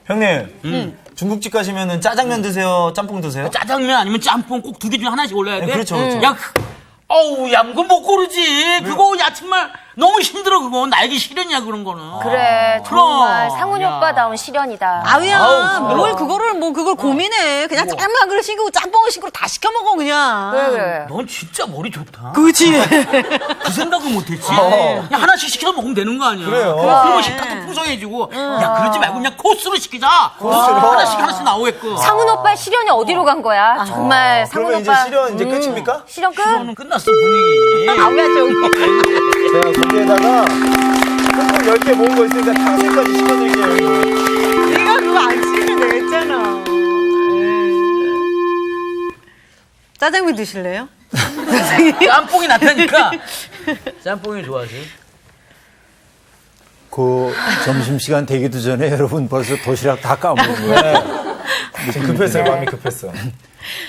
형님, 중국집 가시면은 짜장면 드세요? 짬뽕 드세요? 짜장면 아니면 짬뽕 꼭 두 개 중에 하나씩 올려야 돼? 네, 그렇죠, 그렇죠. 야, 어우, 야, 그거 못 고르지. 그거, 야, 정말 너무 힘들어, 그거. 나에게 시련이야, 그런 거는. 그래, 정말 상훈이 야. 오빠다운 시련이다. 아우야, 뭘 그걸 고민해. 그냥 짜장면 한 그릇 시키고 짬뽕을 시키고 다 시켜 먹어, 그냥. 그래. 넌 진짜 머리 좋다. 그치. 그 생각을 못했지. 그냥 하나씩 시켜 먹으면 되는 거 아니야. 그래요. 그러면 식탁도 풍성해지고. 야, 그러지 말고 그냥 코스로 시키자. 하나씩 나오게끔. 상훈 오빠의 시련이 어디로 간 거야? 정말 상훈 그러면 이제 오빠. 시련 이제 끝입니까? 시련 끝? 시련은 끝났어, 분위기. 아우야, 저기. 제가 거기에다가 콩 10개 모은 거 있으니까 탕수육까지 시켜드릴게요. 네가 그거 안 시키면 되겠잖아. 짜장면 드실래요? 짬뽕이 낫다니까. 짬뽕이 좋아하세요? 그 점심시간 되기도 전에 여러분 벌써 도시락 다 까먹은 거예요. 지금 급했어요, 마음이 급했어.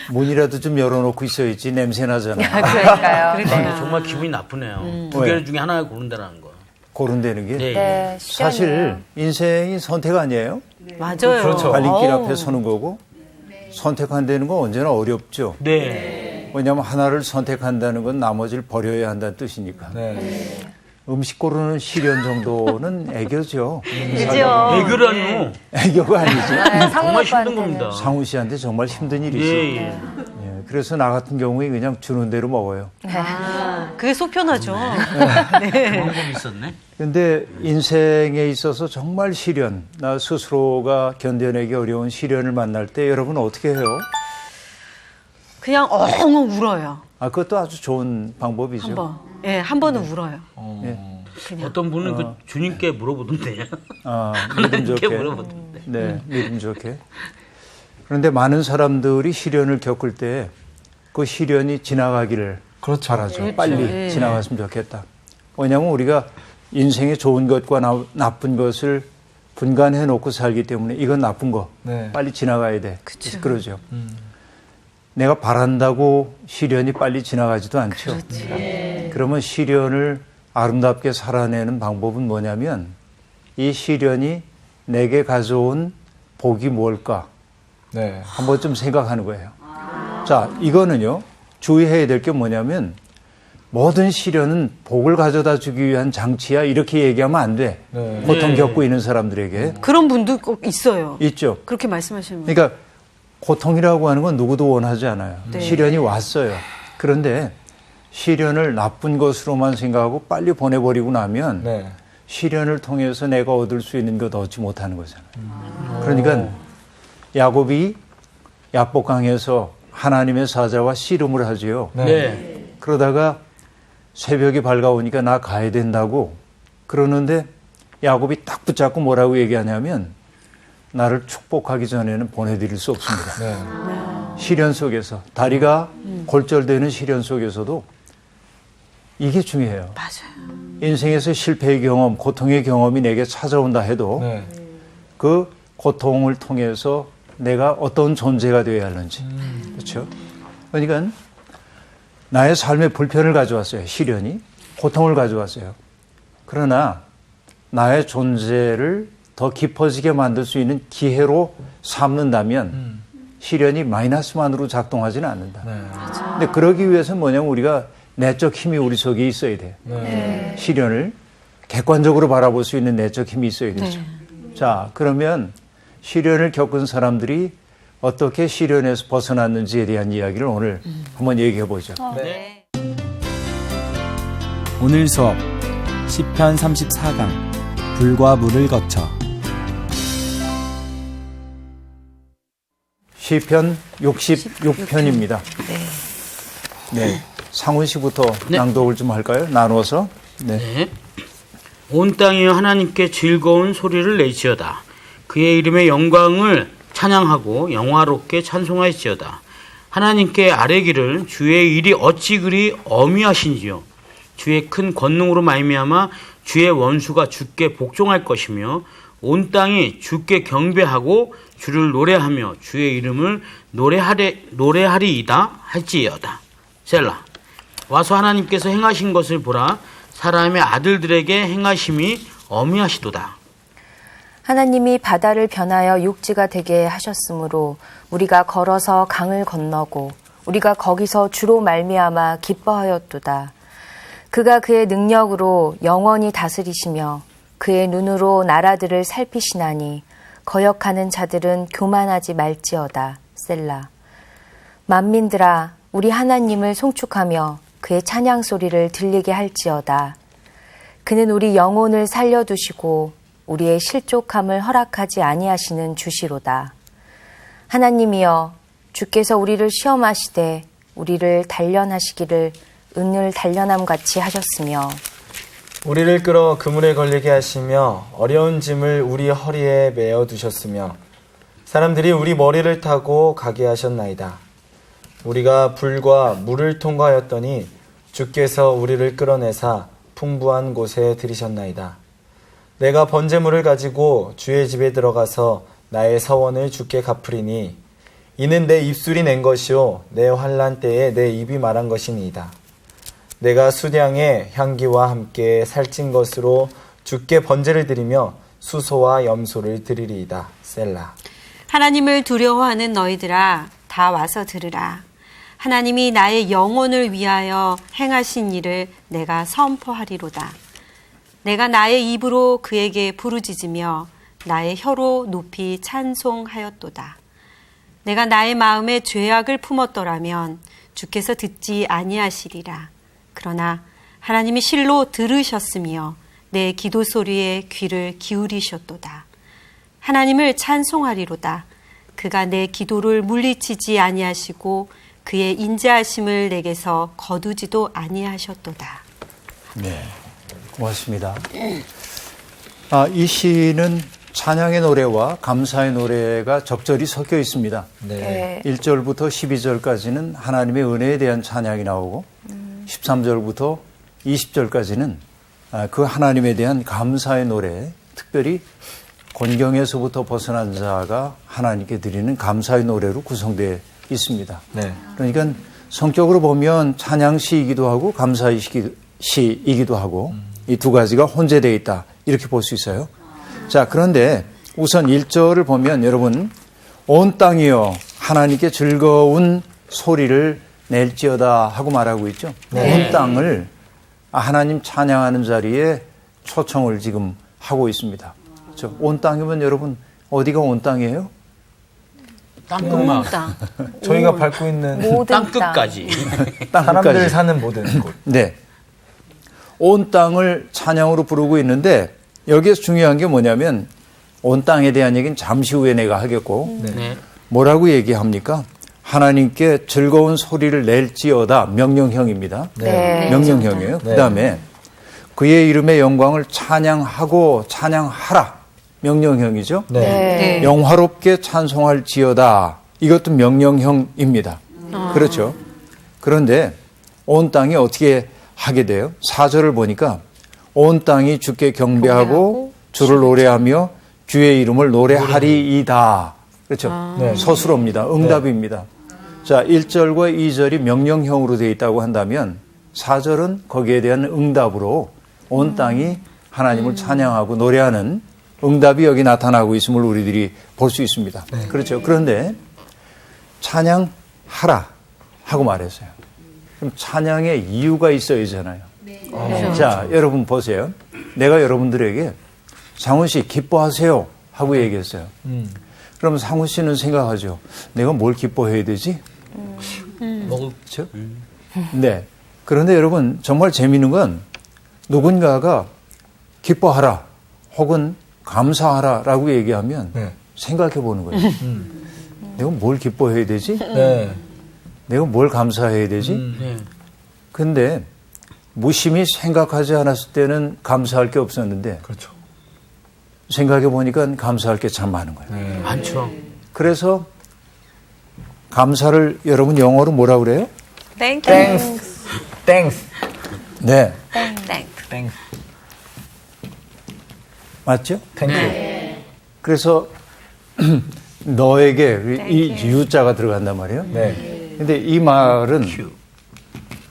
문이라도 좀 열어놓고 있어야지 냄새 나잖아. 그러니까요. 아, 정말 기분이 나쁘네요. 두 개 중에 하나 고른다는 거. 고른다는 게. 네. 네, 시련이에요. 사실 인생이 선택 아니에요? 맞아요. 그렇죠. 갈림길 앞에 서는 거고 선택한다는 건 언제나 어렵죠. 네. 왜냐하면 하나를 선택한다는 건 나머지를 버려야 한다는 뜻이니까. 네. 음식 고르는 시련 정도는 애교죠. 그죠? 애교라뇨. 애교가 아니지. 네, 상훈 정말 힘든 오빠한테는. 겁니다. 상우 씨한테 정말 힘든 일이죠. 예, 예. 예, 그래서 나 같은 경우에 그냥 주는 대로 먹어요. 그게 속편하죠. 그런 거 있었네. 근데 인생에 있어서 정말 시련, 나 스스로가 견뎌내기 어려운 시련을 만날 때 여러분 어떻게 해요? 그냥 엉엉 울어요. 아, 그것도 아주 좋은 방법이죠. 한 번. 예, 한 번은 울어요. 어떤 분은 그 주님께 물어보던데. 아, 믿음 이렇게 좋게. 물어보던데. 네, 믿음 좋게. 그런데 많은 사람들이 시련을 겪을 때 그 시련이 지나가기를 그렇죠. 바라죠. 빨리 지나갔으면 좋겠다. 왜냐하면 우리가 인생의 좋은 것과 나쁜 것을 분간해 놓고 살기 때문에 이건 나쁜 거 네. 빨리 지나가야 돼. 그래서 그러죠. 내가 바란다고 시련이 빨리 지나가지도 않죠. 그러면 시련을 아름답게 살아내는 방법은 뭐냐면 이 시련이 내게 가져온 복이 뭘까 네. 한번 좀 생각하는 거예요. 자, 이거는요, 주의해야 될 게 뭐냐면 모든 시련은 복을 가져다 주기 위한 장치야 이렇게 얘기하면 안 돼. 네. 고통 겪고 있는 사람들에게. 그런 분도 꼭 있어요. 있죠. 그렇게 말씀하시는 분. 그러니까 고통이라고 하는 건 누구도 원하지 않아요. 네. 시련이 왔어요. 그런데 시련을 나쁜 것으로만 생각하고 빨리 보내버리고 나면 네. 시련을 통해서 내가 얻을 수 있는 것 얻지 못하는 거잖아요. 그러니까 야곱이 야복강에서 하나님의 사자와 씨름을 하지요. 네. 그러다가 새벽이 밝아오니까 나 가야 된다고 그러는데 야곱이 딱 붙잡고 뭐라고 얘기하냐면 나를 축복하기 전에는 보내드릴 수 없습니다. 네. 시련 속에서 다리가 골절되는 시련 속에서도 이게 중요해요. 맞아요. 인생에서 실패의 경험, 고통의 경험이 내게 찾아온다 해도 네. 그 고통을 통해서 내가 어떤 존재가 되어야 하는지. 그렇죠? 그러니까 나의 삶에 불편을 가져왔어요. 시련이. 고통을 가져왔어요. 그러나 나의 존재를 더 깊어지게 만들 수 있는 기회로 삼는다면 시련이 마이너스만으로 작동하지는 않는다. 네. 근데 그러기 위해서는 뭐냐면 우리가 내적 힘이 우리 속에 있어야 돼요. 네. 시련을 객관적으로 바라볼 수 있는 내적 힘이 있어야 되죠. 자, 그러면 시련을 겪은 사람들이 어떻게 시련에서 벗어났는지에 대한 이야기를 오늘 한번 얘기해 보죠. 네. 오늘 수업 시편 34강 불과 물을 거쳐 시편 66편입니다. 네. 상훈 씨부터 낭독을 좀 할까요? 나눠서. 네. 네. 온 땅이여 하나님께 즐거운 소리를 내지어다. 그의 이름의 영광을 찬양하고 영화롭게 찬송할지어다. 하나님께 아뢰기를 주의 일이 어찌 그리 어미하신지요. 주의 큰 권능으로 말미암아 주의 원수가 주께 복종할 것이며 온 땅이 주께 경배하고 주를 노래하며 주의 이름을 노래하리이다 할지어다. 셀라. 와서 하나님께서 행하신 것을 보라. 사람의 아들들에게 행하심이 어미하시도다. 하나님이 바다를 변하여 육지가 되게 하셨으므로 우리가 걸어서 강을 건너고 우리가 거기서 주로 말미암아 기뻐하였도다. 그가 그의 능력으로 영원히 다스리시며 그의 눈으로 나라들을 살피시나니 거역하는 자들은 교만하지 말지어다. 셀라. 만민들아 우리 하나님을 송축하며 그의 찬양 소리를 들리게 할지어다. 그는 우리 영혼을 살려두시고 우리의 실족함을 허락하지 아니하시는 주시로다. 하나님이여 주께서 우리를 시험하시되 우리를 단련하시기를 은을 단련함 같이 하셨으며 우리를 끌어 그물에 걸리게 하시며 어려운 짐을 우리 허리에 메어 두셨으며 사람들이 우리 머리를 타고 가게 하셨나이다. 우리가 불과 물을 통과하였더니 주께서 우리를 끌어내사 풍부한 곳에 들이셨나이다. 내가 번제물을 가지고 주의 집에 들어가서 나의 서원을 주께 갚으리니 이는 내 입술이 낸 것이요 내 환난 때에 내 입이 말한 것이니이다. 내가 수량의 향기와 함께 살찐 것으로 주께 번제를 드리며 수소와 염소를 드리리이다. 셀라. 하나님을 두려워하는 너희들아 다 와서 들으라. 하나님이 나의 영혼을 위하여 행하신 일을 내가 선포하리로다. 내가 나의 입으로 그에게 부르짖으며 나의 혀로 높이 찬송하였도다. 내가 나의 마음에 죄악을 품었더라면 주께서 듣지 아니하시리라. 그러나 하나님이 실로 들으셨으며 내 기도 소리에 귀를 기울이셨도다. 하나님을 찬송하리로다. 그가 내 기도를 물리치지 아니하시고 그의 인자하심을 내게서 거두지도 아니하셨도다. 네, 고맙습니다. 이 시는 찬양의 노래와 감사의 노래가 적절히 섞여 있습니다. 네. 1절부터 12절까지는 하나님의 은혜에 대한 찬양이 나오고 13절부터 20절까지는 그 하나님에 대한 감사의 노래, 특별히 곤경에서부터 벗어난 자가 하나님께 드리는 감사의 노래로 구성되어 있습니다. 네. 그러니까 성격으로 보면 찬양시이기도 하고 감사시이기도 하고 이 두 가지가 혼재되어 있다 이렇게 볼 수 있어요. 자, 그런데 우선 1절을 보면 여러분 온 땅이여 하나님께 즐거운 소리를 낼지어다 하고 말하고 있죠. 네. 온 땅을 하나님 찬양하는 자리에 초청을 지금 하고 있습니다. 그렇죠? 온 땅이면 여러분 어디가 온 땅이에요? 땅끝만. 저희가 밟고 있는 모든 땅끝까지. 사람들 사는 모든 곳. 네. 온 땅을 찬양으로 부르고 있는데 여기에서 중요한 게 뭐냐면 온 땅에 대한 얘기는 잠시 후에 내가 하겠고 네. 뭐라고 얘기합니까? 하나님께 즐거운 소리를 낼지어다 명령형입니다. 네. 명령형이에요. 네. 그다음에 그의 이름의 영광을 찬양하고 찬양하라 명령형이죠. 네. 네. 영화롭게 찬송할지어다 이것도 명령형입니다. 그렇죠. 그런데 온 땅이 어떻게 하게 돼요? 4절을 보니까 온 땅이 주께 경배하고 주를 노래하며 주의 이름을 노래하리이다. 그렇죠. 네. 서술어입니다. 응답입니다. 자, 1절과 2절이 명령형으로 되어 있다고 한다면 4절은 거기에 대한 응답으로 온 땅이 하나님을 찬양하고 노래하는 응답이 여기 나타나고 있음을 우리들이 볼 수 있습니다. 네. 그렇죠. 그런데 찬양하라 하고 말했어요. 그럼 찬양의 이유가 있어야 하잖아요. 자, 여러분 보세요. 내가 여러분들에게 상훈 씨 기뻐하세요 하고 얘기했어요. 그럼 상훈 씨는 생각하죠. 내가 뭘 기뻐해야 되지? 그렇죠? 네. 그런데 여러분 정말 재미있는 건 누군가가 기뻐하라 혹은 감사하라라고 얘기하면 네. 생각해 보는 거예요. 내가 뭘 기뻐해야 되지? 네. 내가 뭘 감사해야 되지? 네. 근데 무심히 생각하지 않았을 때는 감사할 게 없었는데 그렇죠. 생각해 보니까 감사할 게 참 많은 거예요. 많죠. 그래서 감사를 여러분 영어로 뭐라 그래요? 땡스. 네. 땡스. 맞죠? 땡큐. 그래서 너에게 이 유자가 들어간단 말이에요. 네. 근데 이 말은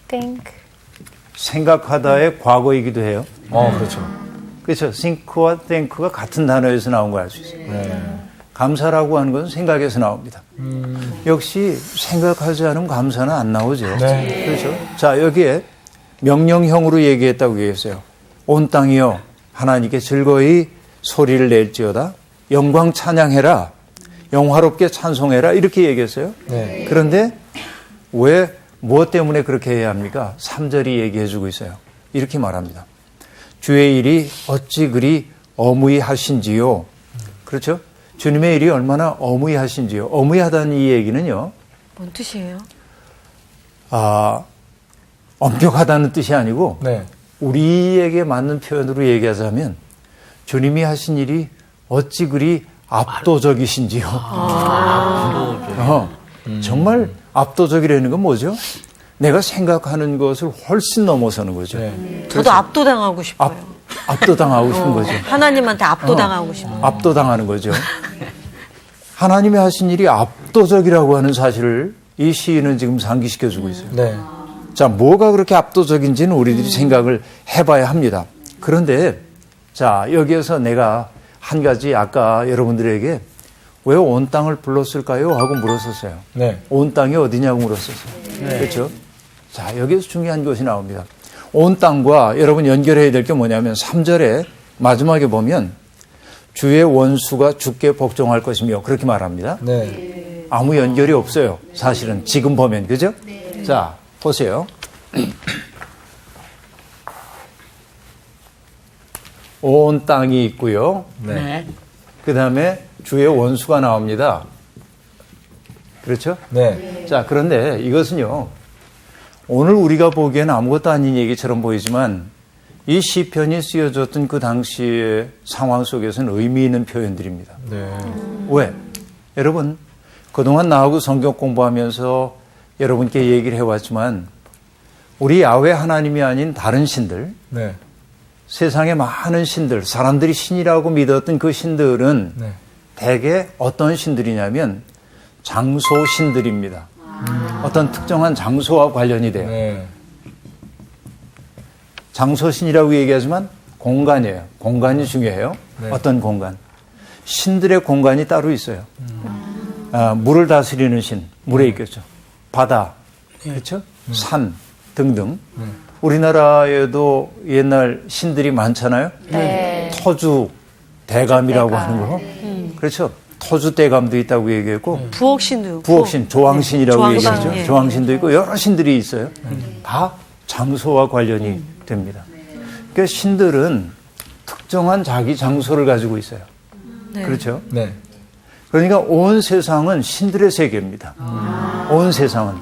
Thank. 생각하다의 과거이기도 해요. 그렇죠. 그렇죠. think와 thank가 같은 단어에서 나온 거 알 수 있어요. 감사라고 하는 것은 생각에서 나옵니다. 역시 생각하지 않으면 감사는 안 나오죠. 그렇죠. 자, 여기에 명령형으로 얘기했다고 얘기했어요. 온 땅이여 하나님께 즐거이 소리를 낼지어다. 영광 찬양해라. 영화롭게 찬송해라. 이렇게 얘기했어요. 그런데 왜 무엇 때문에 그렇게 해야 합니까? 3절이 얘기해 주고 있어요. 이렇게 말합니다. 주의 일이 어찌 그리 어무이하신지요. 그렇죠? 주님의 일이 얼마나 어무이하신지요. 어무이하다는 이 얘기는요. 뭔 뜻이에요? 엄격하다는 뜻이 아니고 네. 우리에게 맞는 표현으로 얘기하자면 주님이 하신 일이 어찌 그리 압도적이신지요. 정말 압도적이라는 건 뭐죠? 내가 생각하는 것을 훨씬 넘어서는 거죠. 저도 압도당하고 싶어요. 압도당하고 싶은 거죠. 하나님한테 압도당하고 싶어요. 압도당하는 거죠. 하나님이 하신 일이 압도적이라고 하는 사실을 이 시인은 지금 상기시켜주고 있어요. 네. 자, 뭐가 그렇게 압도적인지는 우리들이 생각을 해봐야 합니다. 그런데 자, 여기에서 내가 한 가지 아까 여러분들에게 왜 온 땅을 불렀을까요? 하고 물었었어요. 네. 온 땅이 어디냐고 물었었어요. 그렇죠? 자, 여기서 중요한 것이 나옵니다. 온 땅과 여러분 연결해야 될 게 뭐냐면 3절에 마지막에 보면 주의 원수가 주께 복종할 것이며 그렇게 말합니다. 네. 아무 연결이 없어요. 사실은 지금 보면. 그죠? 자, 보세요. 온 땅이 있고요. 네. 그 다음에 주의 원수가 나옵니다. 그렇죠? 네. 자, 그런데 이것은요, 오늘 우리가 보기에는 아무것도 아닌 얘기처럼 보이지만 이 시편이 쓰여졌던 그 당시의 상황 속에서는 의미 있는 표현들입니다. 네. 왜? 여러분, 그동안 나하고 성경 공부하면서 여러분께 얘기를 해왔지만 우리 야훼 하나님이 아닌 다른 신들, 네. 세상에 많은 신들, 사람들이 신이라고 믿었던 그 신들은 네. 대개 어떤 신들이냐면 장소 신들입니다. 어떤 특정한 장소와 관련이 돼요. 네. 장소신이라고 얘기하지만 공간이에요. 공간이 중요해요. 네. 어떤 공간? 신들의 공간이 따로 있어요. 물을 다스리는 신, 물에 있겠죠. 바다, 그렇죠? 산 등등. 우리나라에도 옛날 신들이 많잖아요. 네. 터주 대감이라고 하는 거. 그렇죠. 터주 대감도 있다고 얘기했고 부엌신도 부엌신, 조왕신이라고 조왕신, 얘기하죠. 예. 조왕신도 있고 여러 신들이 있어요. 다 장소와 관련이 됩니다. 그러니까 신들은 특정한 자기 장소를 가지고 있어요. 그렇죠? 네. 그러니까 온 세상은 신들의 세계입니다. 온 세상은.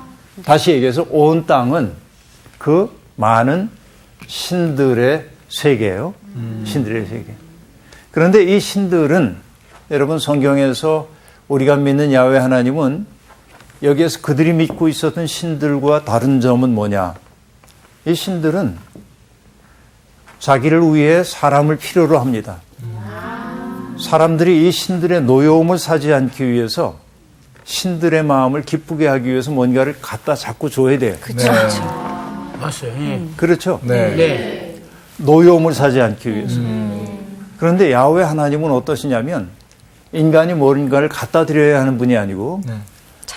다시 얘기해서 온 땅은 그 많은 신들의 세계예요. 신들의 세계. 그런데 이 신들은 여러분 성경에서 우리가 믿는 야훼 하나님은 여기에서 그들이 믿고 있었던 신들과 다른 점은 뭐냐? 이 신들은 자기를 위해 사람을 필요로 합니다. 사람들이 이 신들의 노여움을 사지 않기 위해서 신들의 마음을 기쁘게 하기 위해서 뭔가를 갖다 자꾸 줘야 돼요. 그렇죠. 맞아요. 예. 그렇죠? 네. 네. 노여움을 사지 않기 위해서. 그런데 야훼 하나님은 어떠시냐면 인간이 뭔가를 갖다 드려야 하는 분이 아니고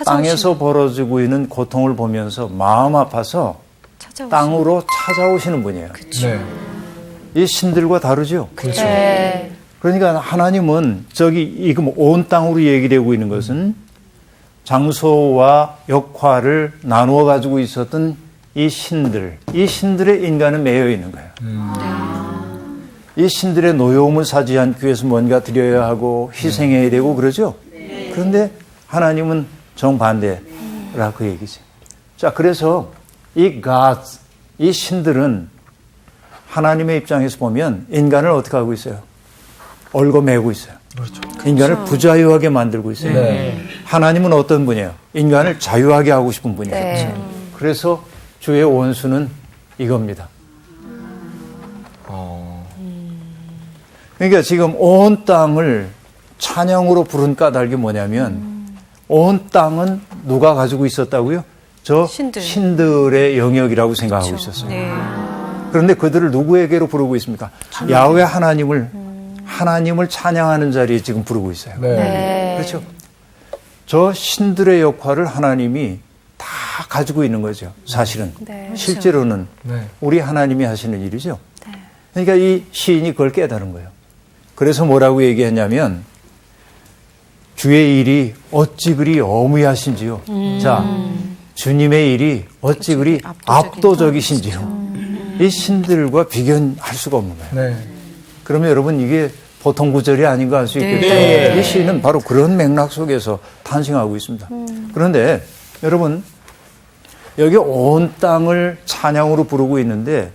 땅에서 벌어지고 있는 고통을 보면서 마음 아파서 땅으로 찾아오시는 분이에요. 네. 이 신들과 다르죠? 그렇죠. 네. 그러니까 하나님은 이거 온 땅으로 얘기되고 있는 것은 장소와 역할을 나누어 가지고 있었던 이 신들의 인간은 매여 있는 거예요. 이 신들의 노여움을 사지 않기 위해서 뭔가 드려야 하고 희생해야 되고 그러죠. 그런데 하나님은 정반대라 그 얘기죠. 자, 그래서 이 신들은 하나님의 입장에서 보면 인간을 어떻게 하고 있어요? 얽어매고 있어요. 그렇죠. 인간을 부자유하게 만들고 있어요. 네. 하나님은 어떤 분이에요? 인간을 자유하게 하고 싶은 분이에요. 네. 그래서 주의 원수는 이겁니다. 그러니까 지금 온 땅을 찬양으로 부른 까닭이 뭐냐면 온 땅은 누가 가지고 있었다고요? 저 신들. 신들의 영역이라고 생각하고 있었어요. 네. 그런데 그들을 누구에게로 부르고 있습니까? 야훼 하나님을 찬양하는 자리에 지금 부르고 있어요. 네. 그렇죠. 저 신들의 역할을 하나님이 다 가지고 있는 거죠. 사실은. 네. 실제로는 우리 하나님이 하시는 일이죠. 그러니까 이 시인이 그걸 깨달은 거예요. 그래서 뭐라고 얘기했냐면 주의 일이 어찌 그리 어무하신지요. 자, 주님의 일이 어찌 그리 압도적이신지요. 이 신들과 비교할 수가 없는 거예요. 그러면 여러분 이게 보통 구절이 아닌가 할 수 있겠죠. 이 시인은 바로 그런 맥락 속에서 탄생하고 있습니다. 그런데 여러분 여기 온 땅을 찬양으로 부르고 있는데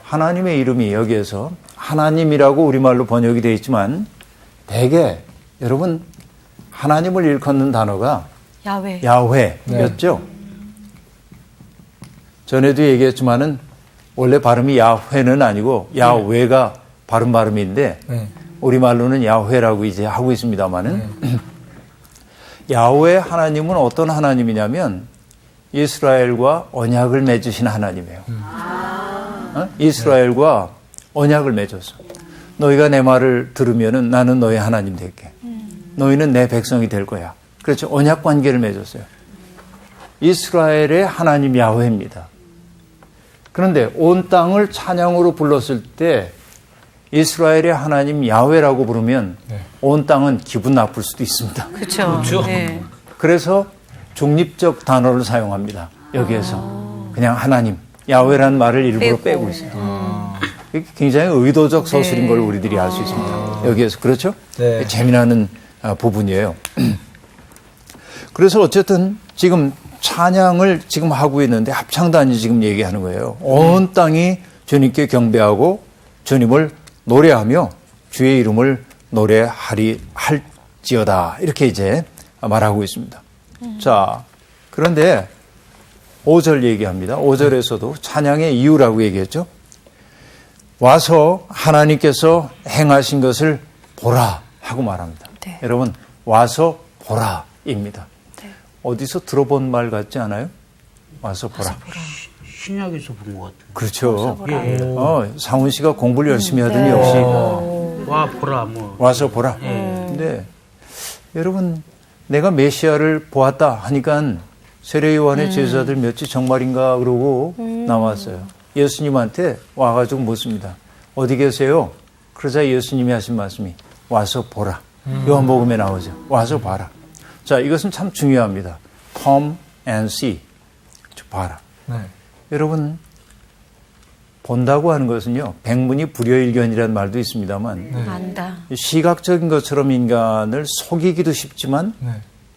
하나님의 이름이 여기에서 하나님이라고 우리말로 번역이 되어 있지만 대개 여러분 하나님을 일컫는 단어가 야훼. 야훼였죠. 전에도 얘기했지만은 원래 발음이 야훼는 아니고 야훼가 바른 발음인데 우리말로는 야훼라고 이제 하고 있습니다만은 야훼 하나님은 어떤 하나님이냐면 이스라엘과 언약을 맺으신 하나님이에요. 이스라엘과 언약을 맺었어. 너희가 내 말을 들으면은 나는 너희 하나님 될게. 너희는 내 백성이 될 거야. 그렇죠. 언약 관계를 맺었어요. 이스라엘의 하나님 야훼입니다. 그런데 온 땅을 찬양으로 불렀을 때 이스라엘의 하나님 야훼라고 부르면 온 땅은 기분 나쁠 수도 있습니다. 그렇죠. 네. 그래서 중립적 단어를 사용합니다. 여기에서 그냥 하나님 야훼라는 말을 일부러 빼고 있어요. 이게 굉장히 의도적 서술인 걸 우리들이 알 수 있습니다. 여기에서 그렇죠? 재미나는 부분이에요. 그래서 어쨌든 지금 찬양을 지금 하고 있는데 합창단이 지금 얘기하는 거예요. 온 땅이 주님께 경배하고 주님을 노래하며 주의 이름을 노래할지어다. 이렇게 이제 말하고 있습니다. 자, 그런데 5절 얘기합니다. 5절에서도 찬양의 이유라고 얘기했죠. 와서 하나님께서 행하신 것을 보라 하고 말합니다. 네. 여러분 와서 보라입니다. 네. 어디서 들어본 말 같지 않아요? 와서 보라. 신약에서 본 것 같아요. 그렇죠. 상훈 씨가 공부를 열심히 하더니 역시 와 보라 뭐. 와서 보라. 근데 여러분 내가 메시아를 보았다 하니까 세례요한의 제자들 몇이 정말인가 그러고 나왔어요. 예수님한테 와가지고 묻습니다. 어디 계세요? 그러자 예수님이 하신 말씀이 와서 보라. 요한복음에 나오죠. 와서 봐라. 자, 이것은 참 중요합니다. Come and see. 봐라. 여러분 본다고 하는 것은요. 백문이 불여일견이라는 말도 있습니다만 안다. 시각적인 것처럼 인간을 속이기도 쉽지만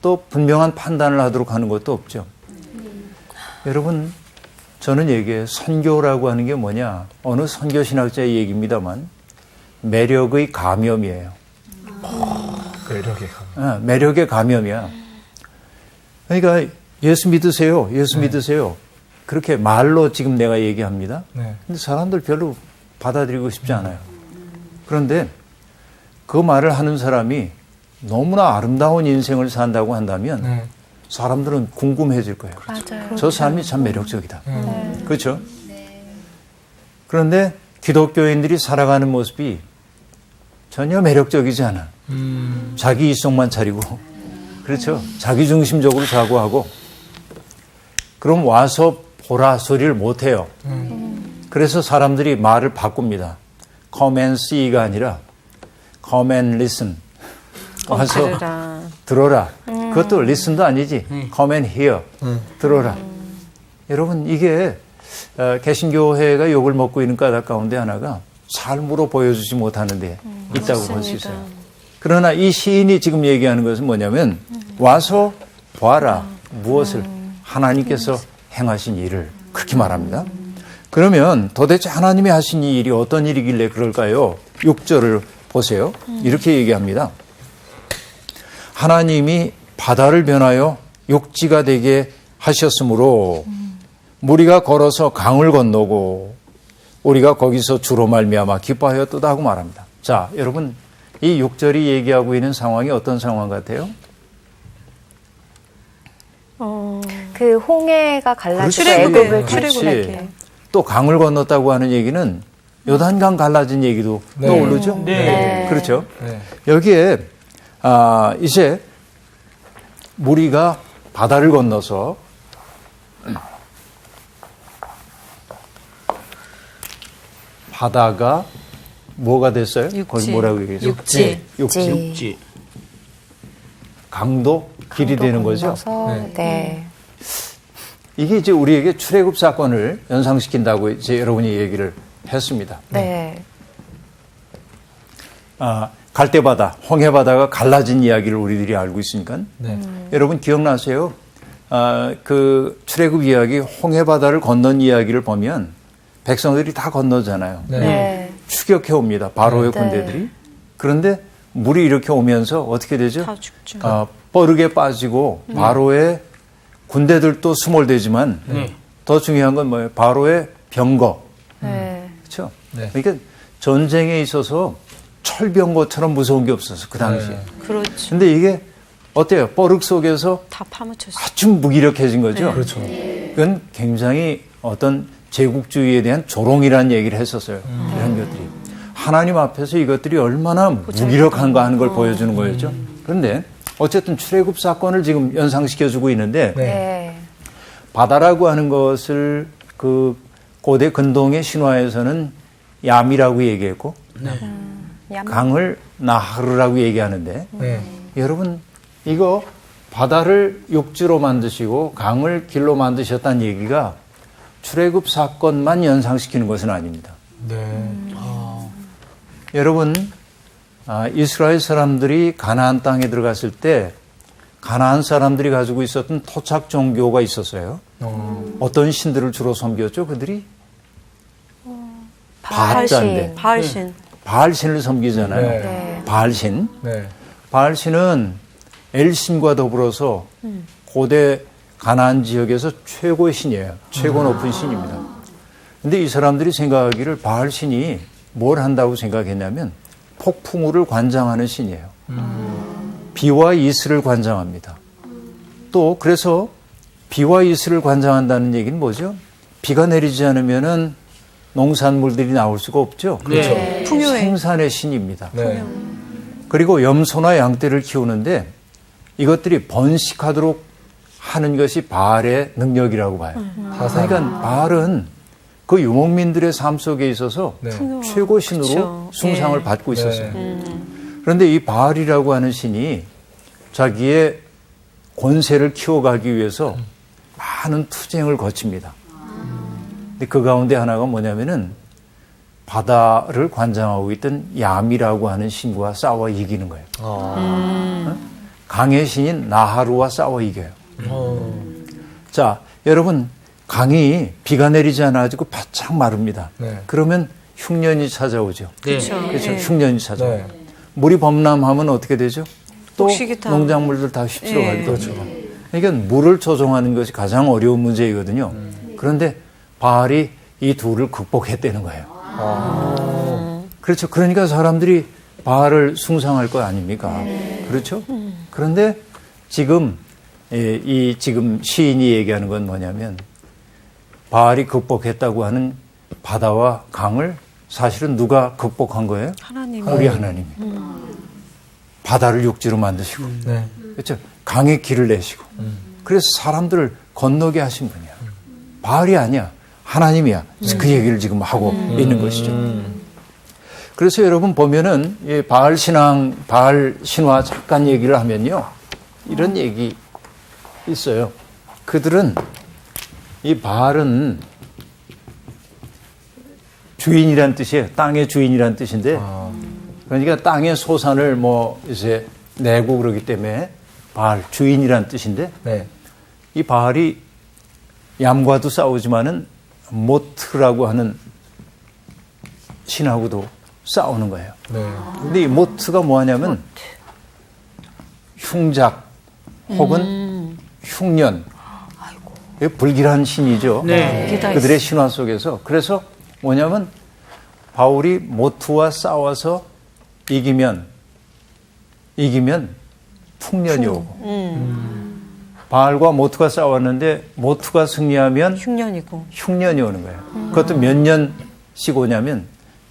또 분명한 판단을 하도록 하는 것도 없죠. 여러분 저는 얘기해요. 선교라고 하는 게 뭐냐. 어느 선교신학자의 얘기입니다만 매력의 감염이에요. 매력의 감염. 매력의 감염이야. 그러니까 예수 믿으세요. 예수 믿으세요. 그렇게 말로 지금 내가 얘기합니다. 근데 사람들 별로 받아들이고 싶지 않아요. 그런데 그 말을 하는 사람이 너무나 아름다운 인생을 산다고 한다면 사람들은 궁금해질 거예요. 맞아요. 저 삶이 참 매력적이다. 그렇죠? 그런데 기독교인들이 살아가는 모습이 전혀 매력적이지 않아. 자기 이성만 차리고, 그렇죠? 자기 중심적으로 사고하고, 그럼 와서 보라 소리를 못 해요. 그래서 사람들이 말을 바꿉니다. Come and see가 아니라 Come and listen. 와서 들어라. 그것도 listen도 아니지. Come and hear. 들어라. 여러분 이게 개신교회가 욕을 먹고 있는 까닭 가운데 하나가 삶으로 보여주지 못하는 데 있다고 볼 수 있어요. 그러나 이 시인이 지금 얘기하는 것은 뭐냐면 와서 봐라. 무엇을? 하나님께서 행하신 일을 그렇게 말합니다. 그러면 도대체 하나님이 하신 이 일이 어떤 일이길래 그럴까요? 6절을 보세요. 이렇게 얘기합니다. 하나님이 바다를 변하여 육지가 되게 하셨으므로 무리가 걸어서 강을 건너고 우리가 거기서 주로 말미암아 기뻐하였도다 하고 말합니다. 자, 여러분 이 6절이 얘기하고 있는 상황이 어떤 상황 같아요? 그 홍해가 갈라지고 그렇지. 애굽을 그렇지. 탈출하게. 또 강을 건넜다고 하는 얘기는 요단강 갈라진 얘기도 네. 떠오르죠? 네. 그렇죠. 네. 여기에 이제 무리가 바다를 건너서 바다가 뭐가 됐어요? 거기 뭐라고 얘기했어요? 육지. 육지. 육지. 강도 길이 되는 거죠. 건너서, 네. 이게 이제 우리에게 출애굽 사건을 연상시킨다고 이제 여러분이 얘기를 했습니다. 네. 갈대바다, 홍해바다가 갈라진 이야기를 우리들이 알고 있으니까 네. 여러분 기억나세요? 그 출애굽 이야기 홍해바다를 건넌 이야기를 보면 백성들이 다 건너잖아요. 네. 네. 추격해 옵니다. 바로의 네. 군대들이. 그런데 물이 이렇게 오면서 어떻게 되죠? 다 죽죠. 뻐르게 빠지고 바로의 군대들도 수몰되지만 네. 더 중요한 건 뭐예요? 바로의 병거. 네. 그렇죠? 네. 그러니까 전쟁에 있어서 철병거처럼 무서운 게 없었어. 그 당시에. 네. 그렇죠. 근데 이게 어때요? 뻐륵 속에서 다 파묻혔어요. 아주 무기력해진 거죠. 그렇죠. 그건 굉장히 어떤 제국주의에 대한 조롱이라는 얘기를 했었어요. 이런 것들이. 하나님 앞에서 이것들이 얼마나 무기력한가 하는 걸 보여주는 거였죠. 그런데 어쨌든 출애굽 사건을 지금 연상시켜주고 있는데 네. 네. 바다라고 하는 것을 그 고대 근동의 신화에서는 얌이라고 얘기했고 강을 나하르라고 얘기하는데 네. 여러분 이거 바다를 육지로 만드시고 강을 길로 만드셨다는 얘기가 출애굽 사건만 연상시키는 것은 아닙니다. 네. 여러분 이스라엘 사람들이 가나안 땅에 들어갔을 때 가나안 사람들이 가지고 있었던 토착 종교가 있었어요. 어떤 신들을 주로 섬겼죠? 그들이 바알자인데 바알신. 바알신을 섬기잖아요. 네. 네. 바알신. 네. 바알신은 엘신과 더불어서 고대 가나안 지역에서 최고의 신이에요. 최고 높은 신입니다. 근데 이 사람들이 생각하기를 바알신이 뭘 한다고 생각했냐면 폭풍우를 관장하는 신이에요. 비와 이슬을 관장합니다. 또 그래서 비와 이슬을 관장한다는 얘기는 뭐죠? 비가 내리지 않으면은 농산물들이 나올 수가 없죠. 그렇죠. 풍요해. 생산의 신입니다. 네. 그리고 염소나 양떼를 키우는데 이것들이 번식하도록 하는 것이 바알의 능력이라고 봐요. 그러니까 바알은 그 유목민들의 삶 속에 있어서 네. 최고 신으로 그쵸. 숭상을 예. 받고 있었어요. 네. 그런데 이 바알이라고 하는 신이 자기의 권세를 키워가기 위해서 많은 투쟁을 거칩니다. 근데 그 가운데 하나가 뭐냐면은 바다를 관장하고 있던 얌이라고 하는 신과 싸워 이기는 거예요. 강의 신인 나하루와 싸워 이겨요. 자, 여러분 강이 비가 내리지 않아가지고 바짝 마릅니다. 네. 그러면 흉년이 찾아오죠. 네. 그렇죠. 흉년이 찾아와요. 네. 물이 범람하면 어떻게 되죠? 또 곡식이 다- 농작물들 다 휩쓸어 예. 가죠. 그러니까 물을 조정하는 것이 가장 어려운 문제이거든요. 그런데 바알이 이 둘을 극복했다는 거예요. 그렇죠. 그러니까 사람들이 바알을 숭상할 거 아닙니까? 그렇죠? 그런데 지금 지금 시인이 얘기하는 건 뭐냐면 바알이 극복했다고 하는 바다와 강을 사실은 누가 극복한 거예요? 하나님. 우리 하나님이. 바다를 육지로 만드시고, 네. 그렇죠? 강에 길을 내시고, 그래서 사람들을 건너게 하신 분이야. 바알이 아니야. 하나님이야. 그래서 그 얘기를 지금 하고 있는 것이죠. 그래서 여러분 보면은 이 바알 신화 잠깐 얘기를 하면요. 이런 얘기 있어요. 그들은 이 바알은 주인이란 뜻이에요. 땅의 주인이란 뜻인데 그러니까 땅의 소산을 뭐 이제 내고 그러기 때문에 바알 주인이란 뜻인데 네. 이 바알이 얌과도 싸우지만은 모트라고 하는 신하고도 싸우는 거예요. 네. 근데 이 모트가 뭐하냐면 흉작 혹은 흉년 불길한 신이죠. 네. 그들의 신화 속에서. 그래서 뭐냐면 바울이 모트와 싸워서 이기면 풍년이 오고 바알과 모투가 싸웠는데 모투가 승리하면 흉년이고. 흉년이 오는 거예요. 그것도 몇 년씩 오냐면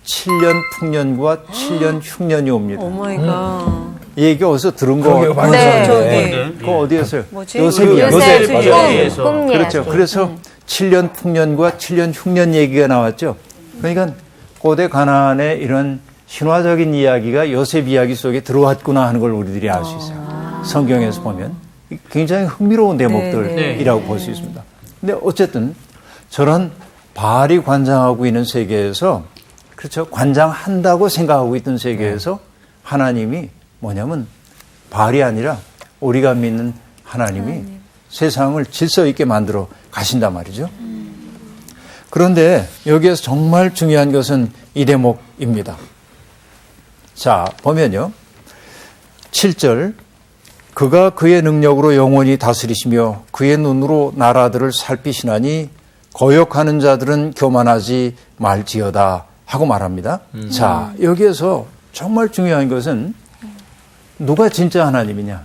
7년 풍년과 7년 흉년이 옵니다. 오 마이 갓. 이 얘기 어디서 들은 그러게요, 거 많이 네, 들었는데. 저기. 그거 어디였어요? 뭐지? 요셉 이야기. 요셉 맞아요. 꿈 그렇죠. 이야기. 그래서 7년 풍년과 7년 흉년 얘기가 나왔죠. 그러니까 고대 가나안의 이런 신화적인 이야기가 요셉 이야기 속에 들어왔구나 하는 걸 우리들이 알 수 있어요. 성경에서 보면 굉장히 흥미로운 대목들이라고 볼 수 있습니다. 근데 어쨌든 저런 바알이 관장하고 있는 세계에서 그렇죠. 관장한다고 생각하고 있던 세계에서 하나님이 뭐냐면 바알이 아니라 우리가 믿는 하나님이 세상을 질서 있게 만들어 가신단 말이죠. 그런데 여기에서 정말 중요한 것은 이 대목입니다. 자, 보면요. 7절. 그가 그의 능력으로 영원히 다스리시며 그의 눈으로 나라들을 살피시나니 거역하는 자들은 교만하지 말지어다 하고 말합니다. 자, 여기에서 정말 중요한 것은 누가 진짜 하나님이냐?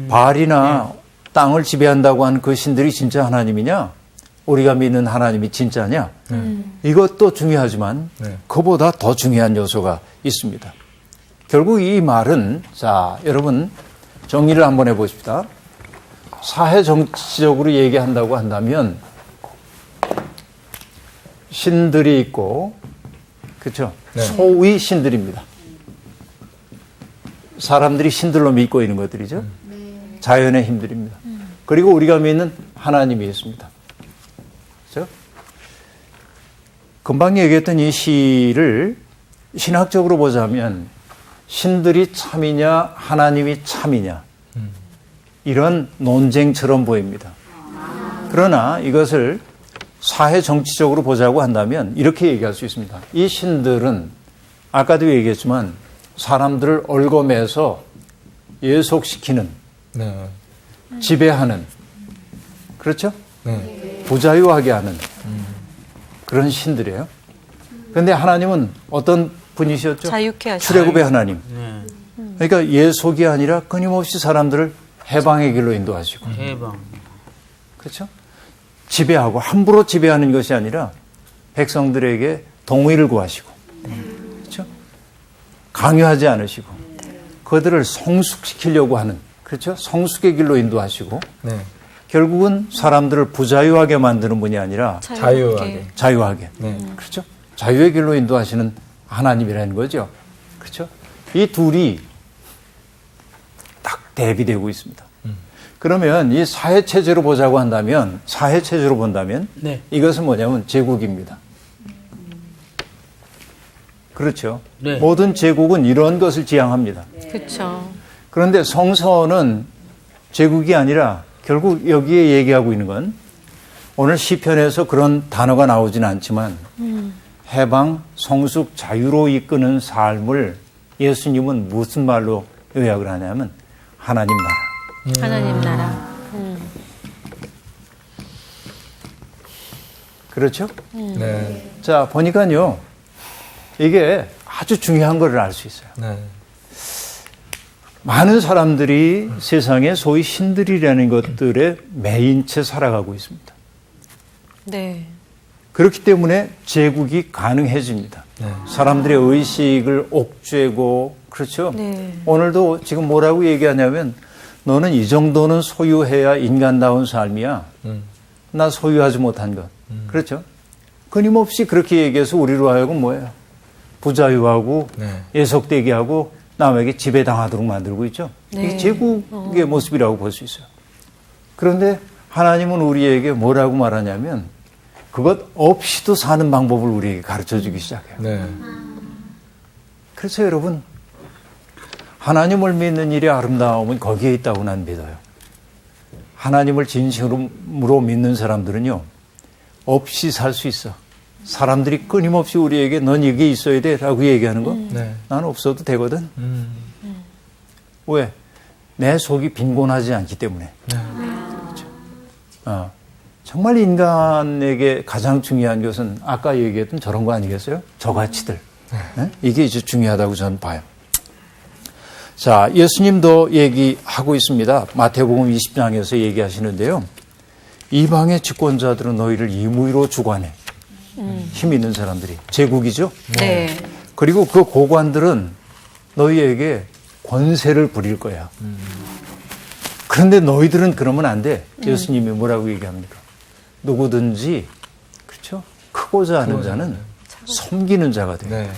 바알이나 땅을 지배한다고 하는 그 신들이 진짜 하나님이냐? 우리가 믿는 하나님이 진짜냐? 이것도 중요하지만 그보다 더 중요한 요소가 있습니다. 결국 이 말은 자, 여러분 정리를 한번 해보십시다. 사회 정치적으로 얘기한다고 한다면 신들이 있고 그렇죠? 소위 신들입니다. 사람들이 신들로 믿고 있는 것들이죠. 자연의 힘들입니다. 그리고 우리가 믿는 하나님이 있습니다. 그렇죠? 금방 얘기했던 이 시를 신학적으로 보자면 신들이 참이냐 하나님이 참이냐 이런 논쟁처럼 보입니다. 그러나 이것을 사회 정치적으로 보자고 한다면 이렇게 얘기할 수 있습니다. 이 신들은 아까도 얘기했지만 사람들을 얽어매서 예속시키는 지배하는 그렇죠? 부자유하게 하는 그런 신들이에요. 그런데 하나님은 어떤 분이셨죠? 자유케 하시고. 출애굽의 하나님. 그러니까 예속이 아니라 끊임없이 사람들을 해방의 길로 인도하시고. 해방. 그렇죠? 지배하고 함부로 지배하는 것이 아니라 백성들에게 동의를 구하시고. 그렇죠? 강요하지 않으시고. 그들을 성숙시키려고 하는 그렇죠? 성숙의 길로 인도하시고. 결국은 사람들을 부자유하게 만드는 분이 아니라 자유하게. 그렇죠? 자유의 길로 인도하시는 하나님이라는 거죠. 그렇죠? 이 둘이 딱 대비되고 있습니다. 그러면 이 사회체제로 보자고 한다면, 사회체제로 본다면, 이것은 뭐냐면 제국입니다. 그렇죠? 모든 제국은 이런 것을 지향합니다. 그렇죠. 그런데 성서는 제국이 아니라 결국 여기에 얘기하고 있는 건 오늘 시편에서 그런 단어가 나오지는 않지만 해방, 성숙, 자유로 이끄는 삶을 예수님은 무슨 말로 요약을 하냐면 하나님 나라. 하나님 나라. 그렇죠? 자, 보니까요. 이게 아주 중요한 걸 알 수 있어요. 많은 사람들이 세상에 소위 신들이라는 것들에 매인 채 살아가고 있습니다. 네. 그렇기 때문에 제국이 가능해집니다. 사람들의 의식을 옥죄고 그렇죠? 오늘도 지금 뭐라고 얘기하냐면 너는 이 정도는 소유해야 인간다운 삶이야. 나 소유하지 못한 것. 그렇죠? 끊임없이 그렇게 얘기해서 우리로 하여금 뭐예요? 부자유하고 예속되게 하고 남에게 지배당하도록 만들고 있죠. 이게 제국의 모습이라고 볼 수 있어요. 그런데 하나님은 우리에게 뭐라고 말하냐면 그것 없이도 사는 방법을 우리에게 가르쳐주기 시작해요. 그래서 여러분 하나님을 믿는 일의 아름다움은 거기에 있다고 난 믿어요. 하나님을 진심으로 믿는 사람들은요. 없이 살 수 있어. 사람들이 끊임없이 우리에게 넌 이게 있어야 돼 라고 얘기하는 거 나는 없어도 되거든. 왜? 내 속이 빈곤하지 않기 때문에. 그렇죠? 정말 인간에게 가장 중요한 것은 아까 얘기했던 저런 거 아니겠어요? 저가치들. 네? 이게 이제 중요하다고 저는 봐요. 자, 예수님도 얘기하고 있습니다. 마태복음 20장에서 얘기하시는데요. 이방의 집권자들은 너희를 임의로 주관해. 힘 있는 사람들이. 제국이죠. 네. 그리고 그 고관들은 너희에게 권세를 부릴 거야. 그런데 너희들은 그러면 안 돼. 예수님이 뭐라고 얘기합니까? 누구든지, 그렇죠? 크고자 하는 자는 섬기는 자가 돼. 네.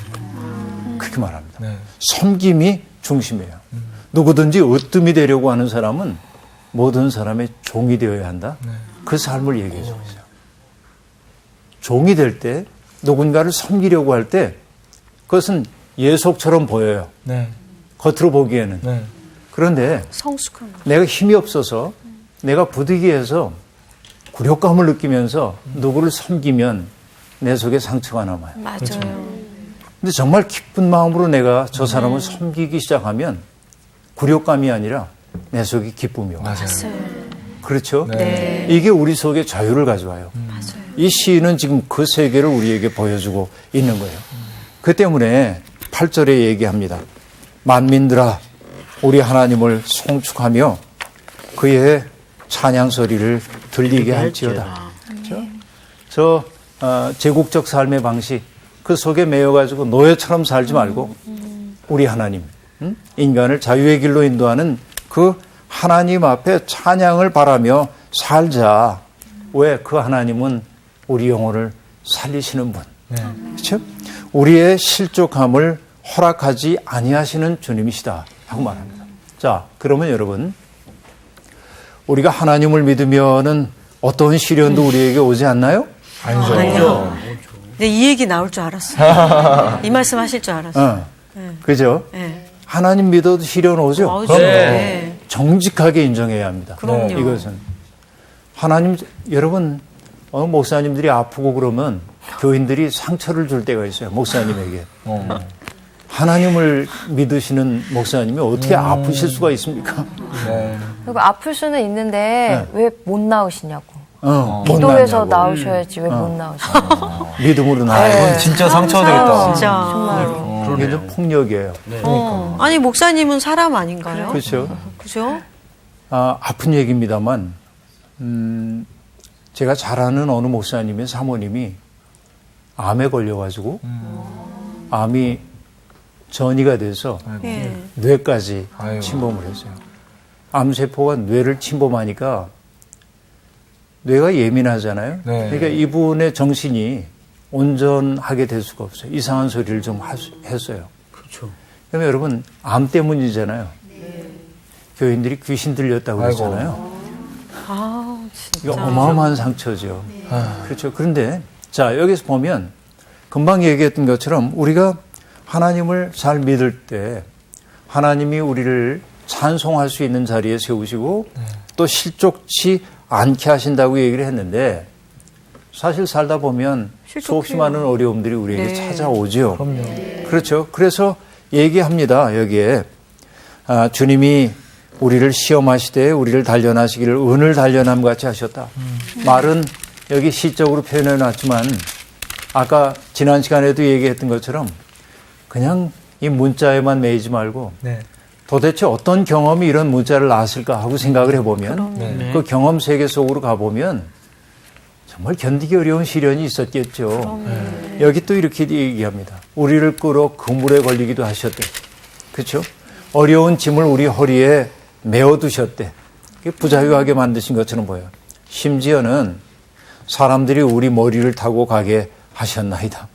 그렇게 말합니다. 네. 섬김이 중심이에요. 누구든지 으뜸이 되려고 하는 사람은 모든 사람의 종이 되어야 한다. 그 삶을 얘기해 주고 있어요. 종이 될 때, 누군가를 섬기려고 할 때, 그것은 예속처럼 보여요. 네. 겉으로 보기에는. 네. 그런데 성숙한 내가 힘이 없어서, 내가 부득이해서 굴욕감을 느끼면서 누구를 섬기면 내 속에 상처가 남아요. 맞아요. 근데 정말 기쁜 마음으로 내가 저 사람을 섬기기 시작하면 굴욕감이 아니라 내 속에 기쁨이 와요. 맞아요. 그렇죠? 네. 이게 우리 속에 자유를 가져와요. 맞아요. 이 시인은 지금 그 세계를 우리에게 보여주고 있는 거예요. 그 때문에 8절에 얘기합니다. 만민들아, 우리 하나님을 송축하며 그의 찬양 소리를 들리게 할지어다. 그렇죠? 저 제국적 삶의 방식, 그 속에 매여가지고 노예처럼 살지 말고 우리 하나님, 인간을 자유의 길로 인도하는 그 하나님 앞에 찬양을 바라며 살자. 왜? 그 하나님은 우리 영혼을 살리시는 분. 그렇죠? 우리의 실족함을 허락하지 아니하시는 주님이시다 하고 말합니다. 자, 그러면 여러분, 우리가 하나님을 믿으면은 어떤 시련도 우리에게 오지 않나요? 아니요. 근데 이 얘기 나올 줄 알았어요. 이 말씀 하실 줄 알았어요. 그죠? 네. 하나님 믿어도 시련 오죠? 나오죠. 네. 정직하게 인정해야 합니다. 그럼요. 이것은. 하나님, 여러분, 목사님들이 아프고 그러면 교인들이 상처를 줄 때가 있어요. 목사님에게. 하나님을 믿으시는 목사님이 어떻게 아프실 수가 있습니까? 네. 그리고 아플 수는 있는데 왜 못 나오시냐고. 못 기도해서 나냐고. 나오셔야지 왜 못 나오시냐고. 믿음으로 나아요. 이건 진짜 상처가 되겠다. 진짜. 정말로. 이게 좀 폭력이에요. 아니 목사님은 사람 아닌가요? 그렇죠. 그죠? 아픈 얘기입니다만, 제가 잘 아는 어느 목사님의 사모님이 암에 걸려가지고, 암이 전이가 돼서 예. 뇌까지 아이고. 침범을 했어요. 암세포가 뇌를 침범하니까 뇌가 예민하잖아요. 네. 그러니까 이분의 정신이 온전하게 될 수가 없어요. 이상한 소리를 좀 했어요. 그렇죠. 그러면 여러분, 암 때문이잖아요. 교인들이 귀신 들렸다고 아이고. 그러잖아요. 아 진짜. 이거 어마어마한 상처죠. 그렇죠. 그런데 자, 여기서 보면 금방 얘기했던 것처럼 우리가 하나님을 잘 믿을 때 하나님이 우리를 찬송할 수 있는 자리에 세우시고 또 실족치 않게 하신다고 얘기를 했는데 사실 살다 보면 수없이 많은 어려움들이 우리에게 네. 찾아오죠. 그럼요. 그렇죠. 그래서 얘기합니다. 여기에 주님이 우리를 시험하시되 우리를 단련하시기를 은을 단련함 같이 하셨다. 말은 여기 시적으로 표현해 놨지만 아까 지난 시간에도 얘기했던 것처럼 그냥 이 문자에만 매이지 말고 네. 도대체 어떤 경험이 이런 문자를 낳았을까 하고 생각을 해보면 그 경험 세계 속으로 가보면 정말 견디기 어려운 시련이 있었겠죠. 여기 또 이렇게 얘기합니다. 우리를 끌어 그물에 걸리기도 하셨대. 그렇죠? 어려운 짐을 우리 허리에 메어두셨대. 부자유하게 만드신 것처럼 보여요. 심지어는 사람들이 우리 머리를 타고 가게 하셨나이다.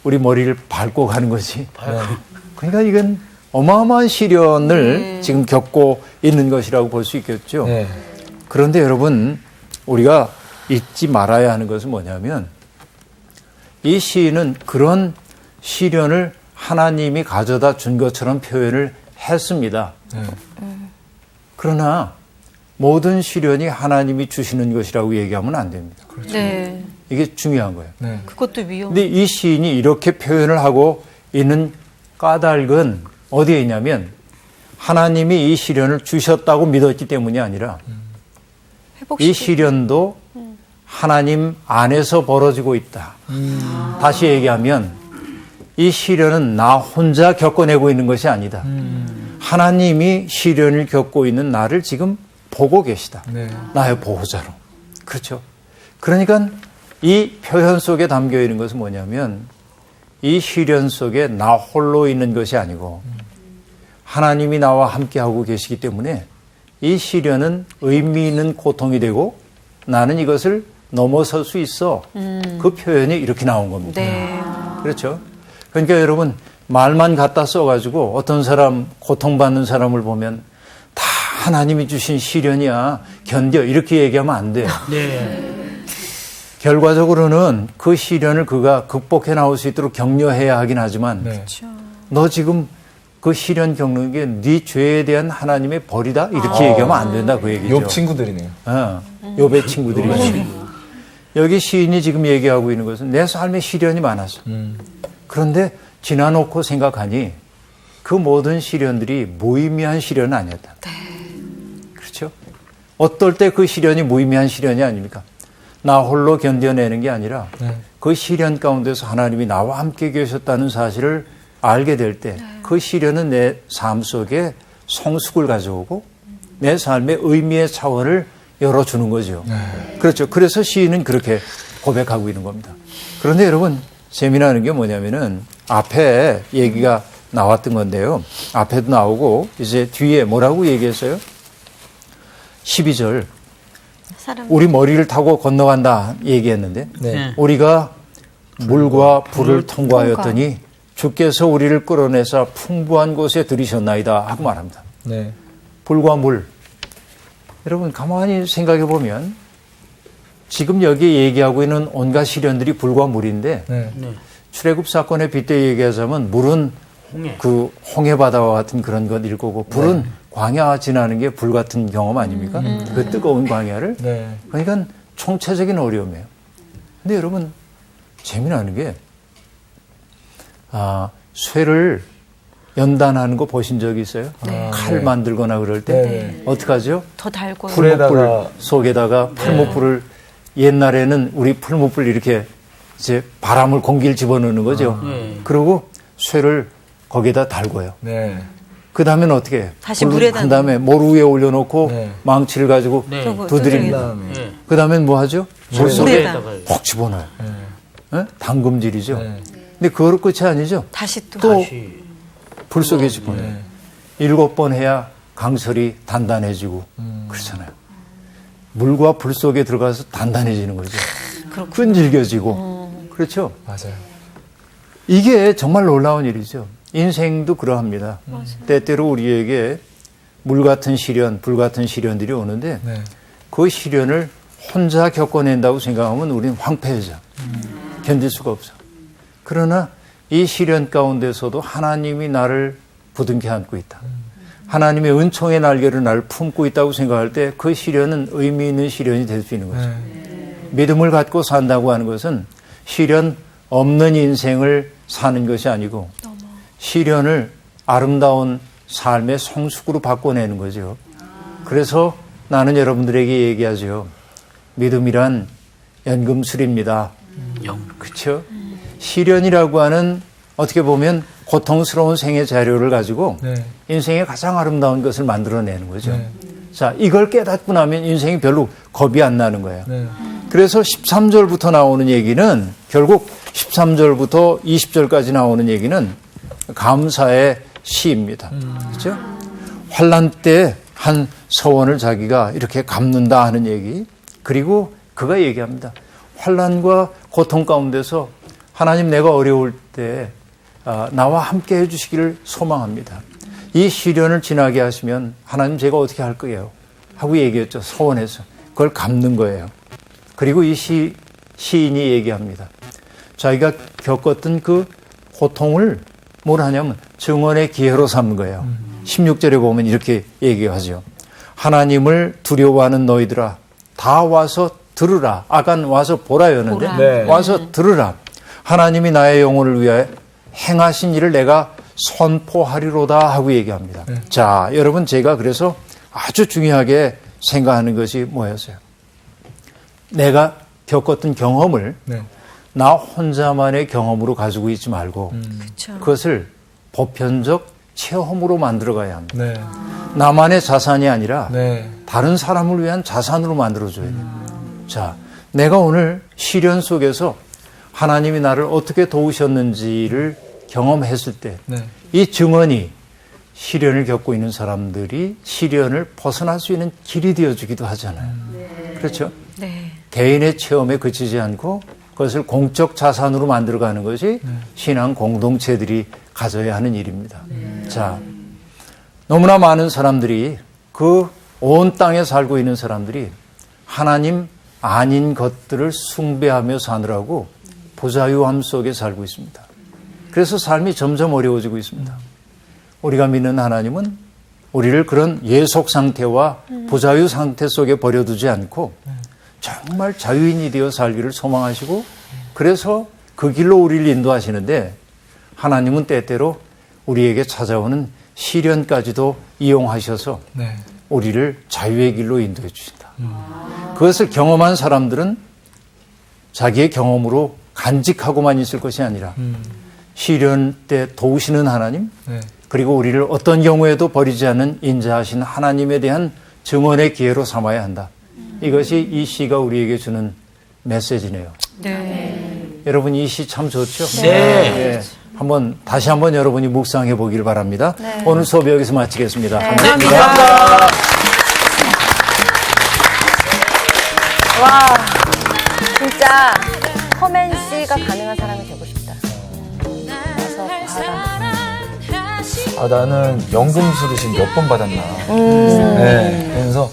우리 머리를 밟고 가는 거지. 그러니까 이건 어마어마한 시련을 지금 겪고 있는 것이라고 볼 수 있겠죠. 네. 그런데 여러분, 우리가 잊지 말아야 하는 것은 뭐냐면 이 시인은 그런 시련을 하나님이 가져다 준 것처럼 표현을 했습니다. 그러나 모든 시련이 하나님이 주시는 것이라고 얘기하면 안 됩니다. 네. 이게 중요한 거예요. 네. 그것도 위험. 근데 이 시인이 이렇게 표현을 하고 있는 까닭은 어디에 있냐면 하나님이 이 시련을 주셨다고 믿었기 때문이 아니라 이 시련도 하나님 안에서 벌어지고 있다. 다시 얘기하면 이 시련은 나 혼자 겪어내고 있는 것이 아니다. 하나님이 시련을 겪고 있는 나를 지금 보고 계시다. 네. 나의 보호자로. 그렇죠. 그러니까 이 표현 속에 담겨 있는 것은 뭐냐면 이 시련 속에 나 홀로 있는 것이 아니고 하나님이 나와 함께하고 계시기 때문에 이 시련은 의미 있는 고통이 되고 나는 이것을 넘어설 수 있어. 그 표현이 이렇게 나온 겁니다. 네. 그렇죠. 그러니까 여러분 말만 갖다 써가지고 어떤 사람 고통받는 사람을 보면 다 하나님이 주신 시련이야 견뎌 이렇게 얘기하면 안 돼요. 네. 결과적으로는 그 시련을 그가 극복해 나올 수 있도록 격려해야 하긴 하지만 네. 너 지금 그 시련 겪는 게 네 죄에 대한 하나님의 벌이다 이렇게 얘기하면 안 된다 그 얘기죠. 욥 친구들이네요. 욥의 친구들이죠. 여기 시인이 지금 얘기하고 있는 것은 내 삶에 시련이 많아서 그런데 지나놓고 생각하니 그 모든 시련들이 무의미한 시련은 아니었다. 그렇죠? 어떨 때 그 시련이 무의미한 시련이 아닙니까? 나 홀로 견뎌내는 게 아니라 그 시련 가운데서 하나님이 나와 함께 계셨다는 사실을 알게 될 때 그 시련은 내 삶 속에 성숙을 가져오고 내 삶의 의미의 차원을 열어주는 거죠. 그렇죠. 그래서 시인은 그렇게 고백하고 있는 겁니다. 그런데 여러분 재미나는 게 뭐냐면은 앞에 얘기가 나왔던 건데요. 앞에도 나오고 이제 뒤에 뭐라고 얘기했어요? 12절. 우리 머리를 타고 건너간다 얘기했는데 네. 우리가 물과 불을 통과하였더니 주께서 우리를 끌어내사 풍부한 곳에 들이셨나이다 하고 말합니다. 네. 불과 물. 여러분 가만히 생각해 보면 지금 여기 얘기하고 있는 온갖 시련들이 불과 물인데 네. 출애굽 사건에 빗대 얘기하자면 물은 그 홍해바다와 같은 그런 것일 거고 불은 광야 지나는 게 불 같은 경험 아닙니까? 그 뜨거운 광야를. 네. 그러니까 총체적인 어려움이에요. 근데 여러분 재미나는 게 쇠를 연단하는 거 보신 적이 있어요? 칼 만들거나 그럴 때 어떻게 하죠? 더 달고요. 풀무불 속에다가 풀무불을 옛날에는 우리 풀무불 이렇게 이제 바람을 공기를 집어넣는 거죠. 그리고 쇠를 거기에다 달고요. 네. 그 다음에는 어떻게 해요? 다시 물에다 한 다음에 모루 위에 올려놓고 네. 망치를 가지고 두드립니다. 그 다음엔 뭐 하죠? 물 속에 콕 집어넣어요. 당금질이죠. 네. 근데 그거로 끝이 아니죠. 다시 또 불 속에 집어넣어요. 7번 해야 강설이 단단해지고 그렇잖아요. 물과 불 속에 들어가서 단단해지는 거죠. 끈질겨지고 그렇죠. 맞아요. 이게 정말 놀라운 일이죠. 인생도 그러합니다. 때때로 우리에게 물 같은 시련, 불 같은 시련들이 오는데 네. 그 시련을 혼자 겪어낸다고 생각하면 우리는 황폐해져. 견딜 수가 없어. 그러나 이 시련 가운데서도 하나님이 나를 부둥켜 안고 있다. 하나님의 은총의 날개를 나를 품고 있다고 생각할 때 그 시련은 의미 있는 시련이 될 수 있는 거죠. 믿음을 갖고 산다고 하는 것은 시련 없는 인생을 사는 것이 아니고 시련을 아름다운 삶의 성숙으로 바꿔내는 거죠. 그래서 나는 여러분들에게 얘기하죠. 믿음이란 연금술입니다. 그렇죠? 시련이라고 하는 어떻게 보면 고통스러운 생의 자료를 가지고 인생의 가장 아름다운 것을 만들어내는 거죠. 자, 이걸 깨닫고 나면 인생이 별로 겁이 안 나는 거예요. 그래서 13절부터 나오는 얘기는 결국 13절부터 20절까지 나오는 얘기는 감사의 시입니다. 그렇죠? 환난 때 한 서원을 자기가 이렇게 갚는다 하는 얘기. 그리고 그가 얘기합니다. 환난과 고통 가운데서 하나님 내가 어려울 때 나와 함께 해주시기를 소망합니다. 이 시련을 지나게 하시면 하나님 제가 어떻게 할 거예요? 하고 얘기했죠. 서원해서. 그걸 갚는 거예요. 그리고 이 시인이 얘기합니다. 자기가 겪었던 그 고통을 뭘 하냐면 증언의 기회로 삼는 거예요. 16절에 보면 이렇게 얘기하죠. 하나님을 두려워하는 너희들아 다 와서 들으라. 아간 와서 보라였는데 네. 와서 들으라. 하나님이 나의 영혼을 위하여 행하신 일을 내가 선포하리로다 하고 얘기합니다. 자, 여러분 제가 그래서 아주 중요하게 생각하는 것이 뭐였어요? 내가 겪었던 경험을 나 혼자만의 경험으로 가지고 있지 말고 그쵸. 그것을 보편적 체험으로 만들어가야 합니다. 네. 나만의 자산이 아니라 네. 다른 사람을 위한 자산으로 만들어줘야 돼요. 자, 내가 오늘 시련 속에서 하나님이 나를 어떻게 도우셨는지를 경험했을 때 이 네. 증언이 시련을 겪고 있는 사람들이 시련을 벗어날 수 있는 길이 되어주기도 하잖아요. 그렇죠? 네. 개인의 체험에 그치지 않고 그것을 공적 자산으로 만들어가는 것이 신앙 공동체들이 가져야 하는 일입니다. 자, 너무나 많은 사람들이 그 온 땅에 살고 있는 사람들이 하나님 아닌 것들을 숭배하며 사느라고 부자유함 속에 살고 있습니다. 그래서 삶이 점점 어려워지고 있습니다. 우리가 믿는 하나님은 우리를 그런 예속 상태와 부자유 상태 속에 버려두지 않고 정말 자유인이 되어 살기를 소망하시고 그래서 그 길로 우리를 인도하시는데 하나님은 때때로 우리에게 찾아오는 시련까지도 이용하셔서 네. 우리를 자유의 길로 인도해 주신다. 그것을 경험한 사람들은 자기의 경험으로 간직하고만 있을 것이 아니라 시련 때 도우시는 하나님 네. 그리고 우리를 어떤 경우에도 버리지 않는 인자하신 하나님에 대한 증언의 기회로 삼아야 한다. 이것이 이 시가 우리에게 주는 메시지네요. 네. 여러분 이 시 참 좋죠? 네. 예. 다시 한번 여러분이 묵상해 보길 바랍니다. 오늘 수업 여기서 마치겠습니다. 감사합니다. 와, 진짜 허맨 씨가 가능한 사람이 되고 싶다. 그래서 아, 나는 연금 수리신 몇 번 받았나. 네. 그래서,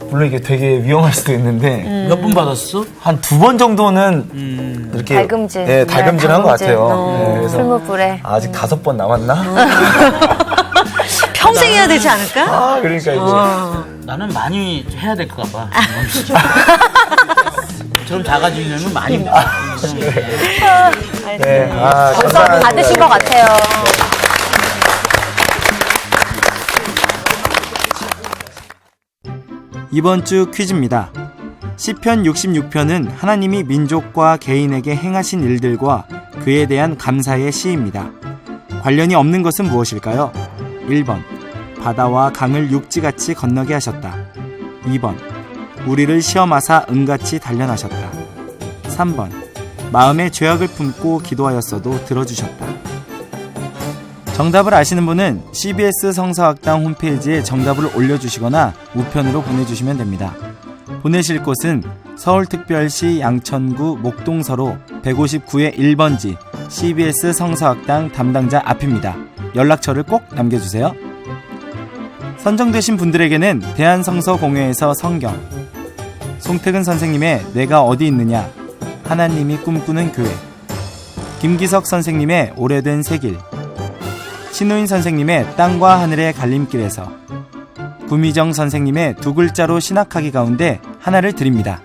물론 이게 되게 위험할 수도 있는데. 몇 번 받았어? 한 2번 정도는 이렇게. 달금질. 네, 달금질한 것 같아요. 네, 그래서 풀무불에. 아직 5번 남았나? 평생 해야 되지 않을까? 아, 그러니까 이제. 나는 많이 해야 될까 봐. 저런 자가진료는 많이. 네. 정성 받으신 것 같아요. 이번 주 퀴즈입니다. 시편 66편은 하나님이 민족과 개인에게 행하신 일들과 그에 대한 감사의 시입니다. 관련이 없는 것은 무엇일까요? 1번 바다와 강을 육지같이 건너게 하셨다. 2번 우리를 시험하사 은같이 단련하셨다. 3번 마음에 죄악을 품고 기도하였어도 들어주셨다. 정답을 아시는 분은 CBS 성서학당 홈페이지에 정답을 올려주시거나 우편으로 보내주시면 됩니다. 보내실 곳은 서울특별시 양천구 목동서로 159의 1번지 CBS 성서학당 담당자 앞입니다. 연락처를 꼭 남겨주세요. 선정되신 분들에게는 대한성서공회에서 성경, 송태근 선생님의 내가 어디 있느냐, 하나님이 꿈꾸는 교회, 김기석 선생님의 오래된 새길, 신우인 선생님의 땅과 하늘의 갈림길에서, 구미정 선생님의 두 글자로 신학하기 가운데 하나를 드립니다.